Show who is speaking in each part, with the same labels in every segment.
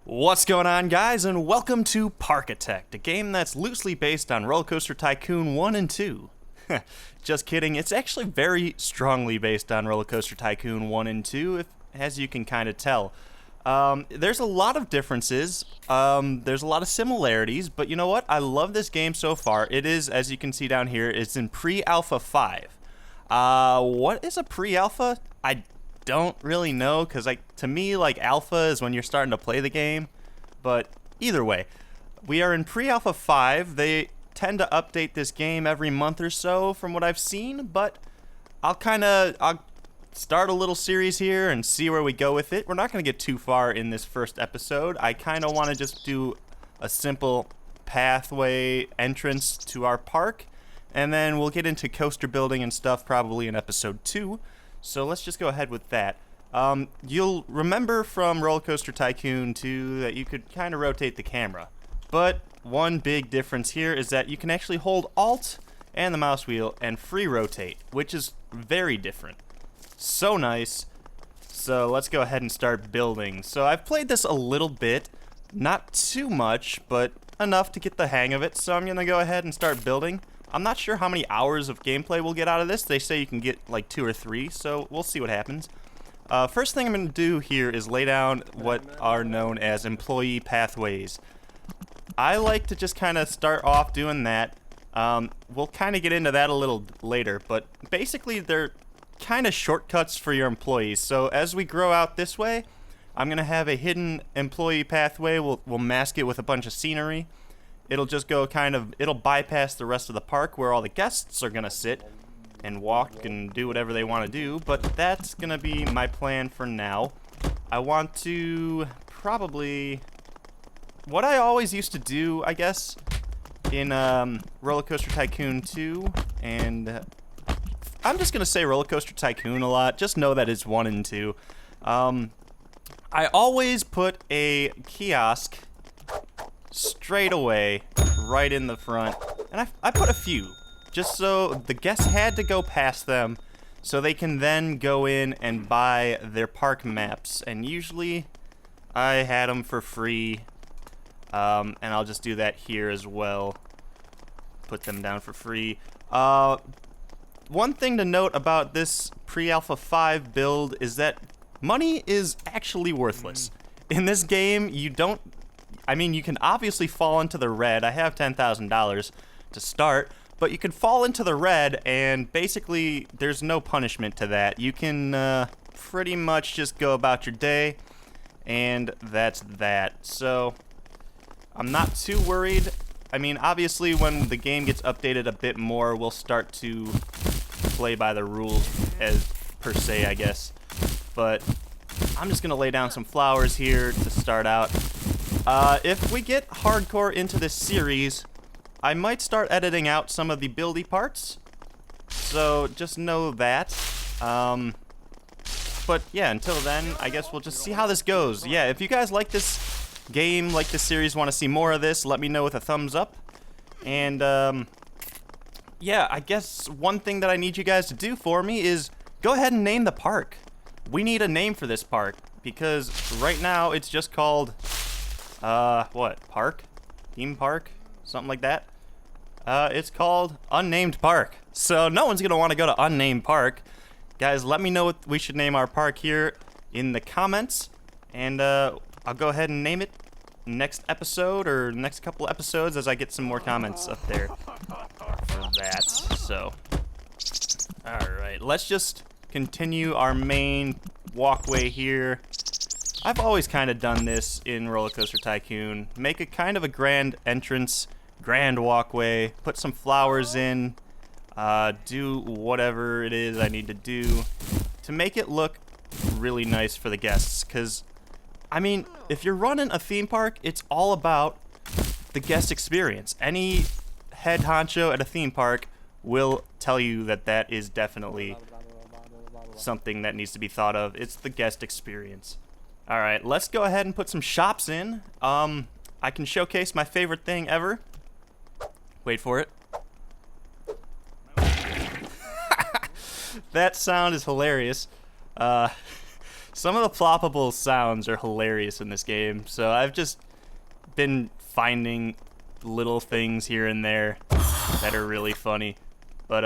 Speaker 1: What's going on, guys, and welcome to Parkitect, a game that's loosely based on RollerCoaster Tycoon 1 and 2. Just kidding, it's actually very strongly based on RollerCoaster Tycoon 1 and 2, as you can kind of tell. There's a lot of differences, there's a lot of similarities, but you know what? I love this game so far. It is, as you can see down here, it's in pre-alpha 5. What is a pre-alpha? I don't really know, because to me, alpha is when you're starting to play the game. But either way, we are in pre-alpha 5. They tend to update this game every month or so from what I've seen, but I'll start a little series here and see where we go with it. We're not going to get too far in this first episode. I kind of want to just do a simple pathway entrance to our park, and then we'll get into coaster building and stuff probably in episode 2. So let's just go ahead with that. You'll remember from RollerCoaster Tycoon 2 that you could kind of rotate the camera. But one big difference here is that you can actually hold Alt and the mouse wheel and free rotate, which is very different. So nice. So let's go ahead and start building. So I've played this a little bit, not too much, but enough to get the hang of it. So I'm gonna go ahead and start building. I'm not sure how many hours of gameplay we'll get out of this. They say you can get like 2 or 3, so we'll see what happens. First thing I'm going to do here is lay down what are known as employee pathways. I like to just kind of start off doing that. We'll kind of get into that a little later, but basically they're kind of shortcuts for your employees. So as we grow out this way, I'm going to have a hidden employee pathway. We'll mask it with a bunch of scenery. It'll just go it'll bypass the rest of the park where all the guests are gonna sit and walk and do whatever they want to do, but that's gonna be my plan for now. I want to probably, what I always used to do, I guess, in RollerCoaster Tycoon 2, and I'm just gonna say RollerCoaster Tycoon a lot, just know that it's 1 and 2. I always put a kiosk straight away right in the front, and I put a few just so the guests had to go past them so they can then go in and buy their park maps, and usually I had them for free, and I'll just do that here as well, put them down for free. One thing to note about this pre-alpha 5 build is that money is actually worthless. In this game, you can obviously fall into the red. I have $10,000 to start, but you can fall into the red, and basically there's no punishment to that. You can pretty much just go about your day, and that's that. So I'm not too worried. I mean, obviously when the game gets updated a bit more, we'll start to play by the rules as per se, I guess. But I'm just gonna lay down some flowers here to start out. If we get hardcore into this series, I might start editing out some of the buildy parts, so just know that. But yeah, until then, I guess we'll just see how this goes. Yeah, if you guys like this game, like this series, want to see more of this, let me know with a thumbs up. And yeah, I guess one thing that I need you guys to do for me is go ahead and name the park. We need a name for this park, because right now it's just called what? Park? Theme park? Something like that. It's called Unnamed Park. So no one's gonna want to go to Unnamed Park. Guys, let me know what we should name our park here in the comments, and I'll go ahead and name it next episode or next couple episodes as I get some more comments up there for that. So, alright, let's just continue our main walkway here. I've always kind of done this in RollerCoaster Tycoon. Make a kind of a grand entrance, grand walkway, put some flowers in, do whatever it is I need to do to make it look really nice for the guests. Because, I mean, if you're running a theme park, it's all about the guest experience. Any head honcho at a theme park will tell you that that is definitely something that needs to be thought of. It's the guest experience. Alright, let's go ahead and put some shops in. I can showcase my favorite thing ever. Wait for it. That sound is hilarious. Some of the ploppable sounds are hilarious in this game, so I've just been finding little things here and there that are really funny. But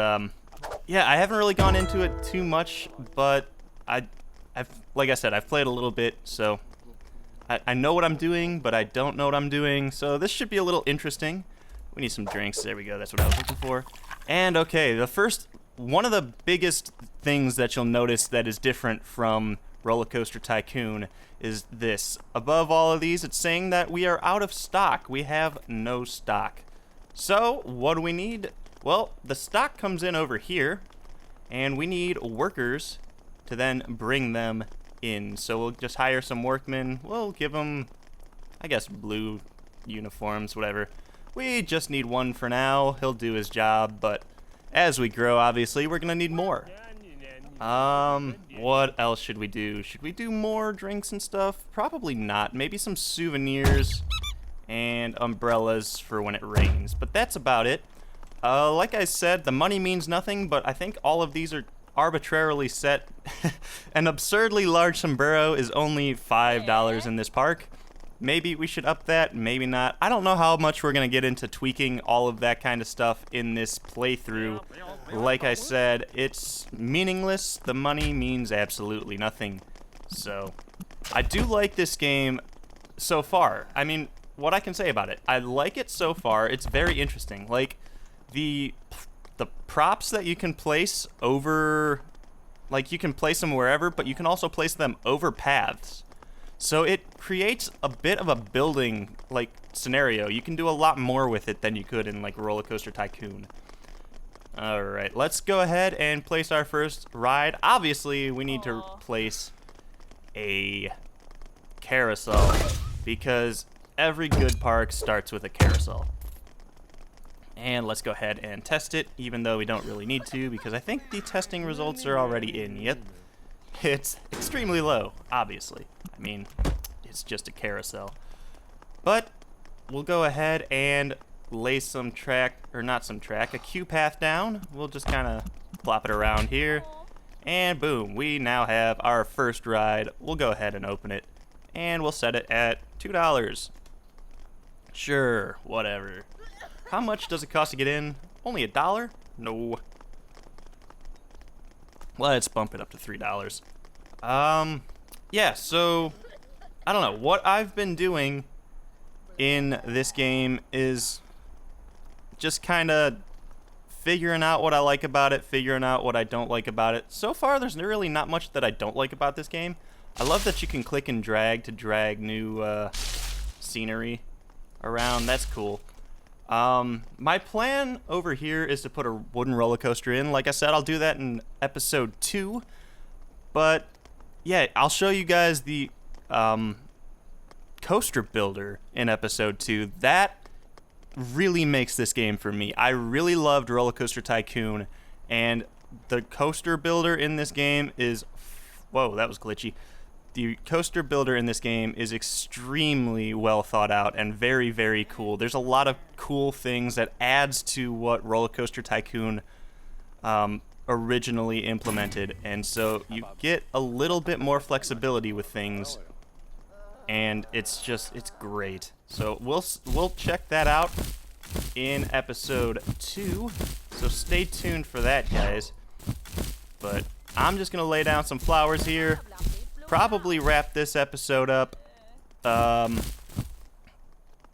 Speaker 1: yeah, I haven't really gone into it too much, but like I said, I've played a little bit, so I know what I'm doing, but I don't know what I'm doing, so this should be a little interesting. We need some drinks. There we go. That's what I was looking for. And okay, one of the biggest things that you'll notice that is different from RollerCoaster Tycoon is this. Above all of these, it's saying that we are out of stock. We have no stock. So, what do we need? Well, the stock comes in over here, and we need workers to then bring them in. So we'll just hire some workmen. We'll give them, I guess, blue uniforms, whatever. We just need one for now. He'll do his job, but as we grow, obviously, we're gonna need more. What else should we do? Should we do more drinks and stuff? Probably not. Maybe some souvenirs and umbrellas for when it rains, but that's about it. Like I said, the money means nothing, but I think all of these are arbitrarily set. An absurdly large sombrero is only $5 in this park. Maybe we should up that, maybe not. I don't know how much we're going to get into tweaking all of that kind of stuff in this playthrough. Like I said, it's meaningless. The money means absolutely nothing. So, I do like this game so far. I mean, what I can say about it, I like it so far. It's very interesting. Like, the props that you can place over, like, you can place them wherever, but you can also place them over paths. So it creates a bit of a building, like, scenario. You can do a lot more with it than you could in, like, RollerCoaster Tycoon. Alright, let's go ahead and place our first ride. Obviously, we need to place a carousel, because every good park starts with a carousel. And let's go ahead and test it, even though we don't really need to, because I think the testing results are already in. Yep. It's extremely low, obviously. I mean, it's just a carousel. But we'll go ahead and lay some track, or not some track, a queue path down. We'll just kind of plop it around here. And boom, we now have our first ride. We'll go ahead and open it. And we'll set it at $2. Sure, whatever. How much does it cost to get in? Only $1? No. Let's bump it up to $3. Yeah, so I don't know. What I've been doing in this game is just kind of figuring out what I like about it, figuring out what I don't like about it. So far, there's really not much that I don't like about this game. I love that you can click and drag to drag new scenery around. That's cool. My plan over here is to put a wooden roller coaster in. Like I said, I'll do that in episode 2. But yeah, I'll show you guys the coaster builder in episode 2. That really makes this game for me. I really loved RollerCoaster Tycoon, and the coaster builder in this game is... Whoa, that was glitchy. The coaster builder in this game is extremely well thought out and very, very cool. There's a lot of cool things that adds to what RollerCoaster Tycoon originally implemented, and so you get a little bit more flexibility with things, and it's great. So we'll check that out in episode 2. So stay tuned for that, guys. But I'm just gonna lay down some flowers here. Probably wrap this episode up.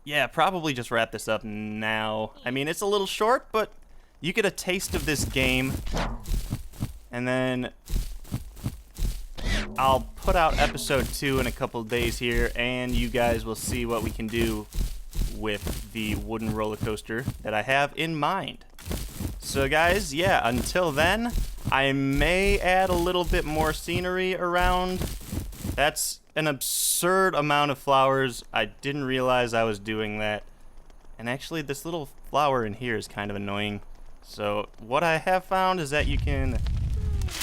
Speaker 1: Yeah, probably just wrap this up now. I mean, it's a little short, but you get a taste of this game. And then I'll put out episode 2 in a couple days here, and you guys will see what we can do with the wooden roller coaster that I have in mind. So guys, yeah, until then, I may add a little bit more scenery around. That's an absurd amount of flowers. I didn't realize I was doing that. And actually, this little flower in here is kind of annoying. So what I have found is that you can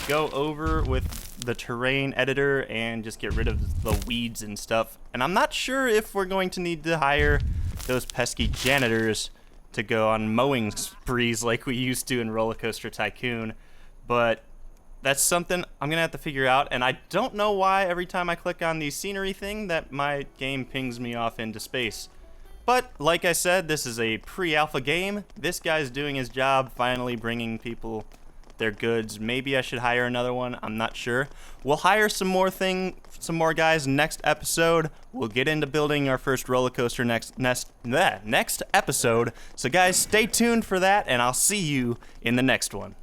Speaker 1: go over with the terrain editor and just get rid of the weeds and stuff. And I'm not sure if we're going to need to hire those pesky janitors to go on mowing sprees like we used to in RollerCoaster Tycoon. But that's something I'm gonna have to figure out, and I don't know why every time I click on the scenery thing that my game pings me off into space. But like I said, this is a pre-alpha game. This guy's doing his job, finally bringing people their goods. Maybe I should hire another one, I'm not sure. We'll hire some more guys next episode. We'll get into building our first roller coaster next episode. So guys, stay tuned for that, and I'll see you in the next one.